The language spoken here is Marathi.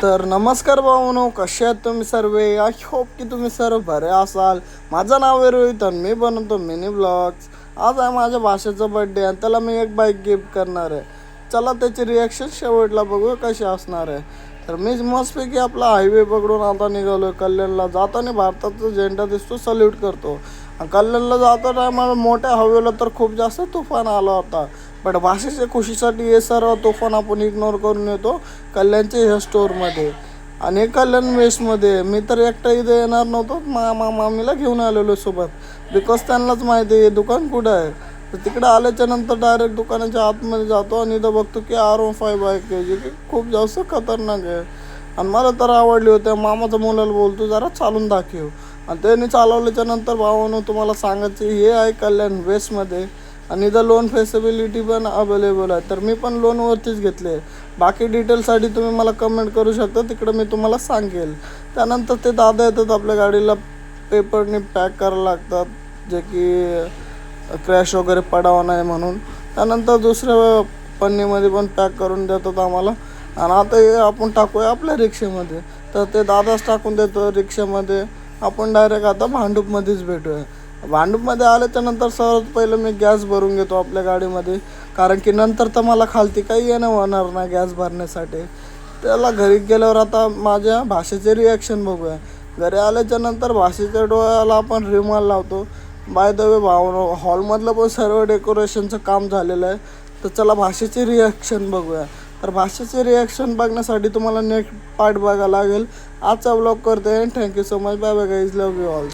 तर नमस्कार भावानो, कसे आहात तुम्ही सर्व? आय होप की तुम्ही सर्व बरे असाल. माझं नाव आहे रोहित आणि मी बनवतो मिनी ब्लॉग्स. आज आहे माझ्या भाषेचा बड्डे आणि त्याला मी एक बाईक गिफ्ट करणार आहे. चला त्याची रिॲक्शन शेवटला बघू कशी असणार आहे. तर मी मस्तपैकी आपला हायवे पकडून आता निघालो कल्याणला. जाताना भारताचा झेंडा दिसतो, सल्यूट करतो. कल्याणला जाता टायमाला मोठ्या हवेला तर खूप जास्त तुफान आला होता. बट भाषेच्या खुशीसाठी हे सर्व तुफान आपण इग्नोर करून येतो कल्याणच्या ह्या स्टोअरमध्ये. आणि कल्याण वेस्टमध्ये मी तर एकटा इथे येणार नव्हतो, मामीला घेऊन आलेलो सोबत. बिकॉज त्यांनाच माहिती आहे हे दुकान कुठं आहे. तर तिकडे आल्याच्या नंतर डायरेक्ट दुकानाच्या आतमध्ये जातो आणि इथं बघतो की R15 बाईक आहे, जी की खूप जास्त खतरनाक आहे. आणि मला तर आवडली होती. मामाच्या मुलाला बोलतो जरा चालून दाखव. आणि त्यांनी चालवल्याच्या नंतर भावानं तुम्हाला सांगायचं हे आहे कल्याण वेस्टमध्ये. आणि इथं लोन फेसिबिलिटी पण अवेलेबल आहे. तर मी पण लोनवरतीच घेतले. बाकी डिटेलसाठी तुम्ही मला कमेंट करू शकता, तिकडं मी तुम्हाला सांगेल. त्यानंतर ते दादा येतात आपल्या गाडीला पेपरने पॅक करायला लागतात, जे की क्रॅश वगैरे पडावं नाही म्हणून. त्यानंतर दुसऱ्या पन्नीमध्ये पण पॅक करून देतात आम्हाला. आणि आता हे आपण टाकूया आपल्या रिक्षेमध्ये. तर ते दादाच टाकून देतो रिक्षामध्ये. आपण डायरेक्ट आता भांडूपमध्येच भेटूया. भांडूपमध्ये आल्याच्या नंतर सर्वात पहिलं मी गॅस भरून घेतो आपल्या गाडीमध्ये, कारण की नंतर तर मला खालती काही येणं होणार नाही गॅस भरण्यासाठी. त्याला घरी गेल्यावर आता माझ्या भाषेचे रिॲक्शन बघूया. घरी आल्याच्या नंतर भाषेच्या डोळ्याला आपण रिमाल लावतो. बाय द वे भाऊ, हॉलमधलं पण सर्व डेकोरेशनचं काम झालेलं आहे. तर चला भाषेचे रिॲक्शन बघूया. तर भाषेचे रिॲक्शन बघण्यासाठी तुम्हाला नेक्स्ट पार्ट बघायला लागेल. आजचा ब्लॉग करते. Thank you so much. Bye bye guys, love you all.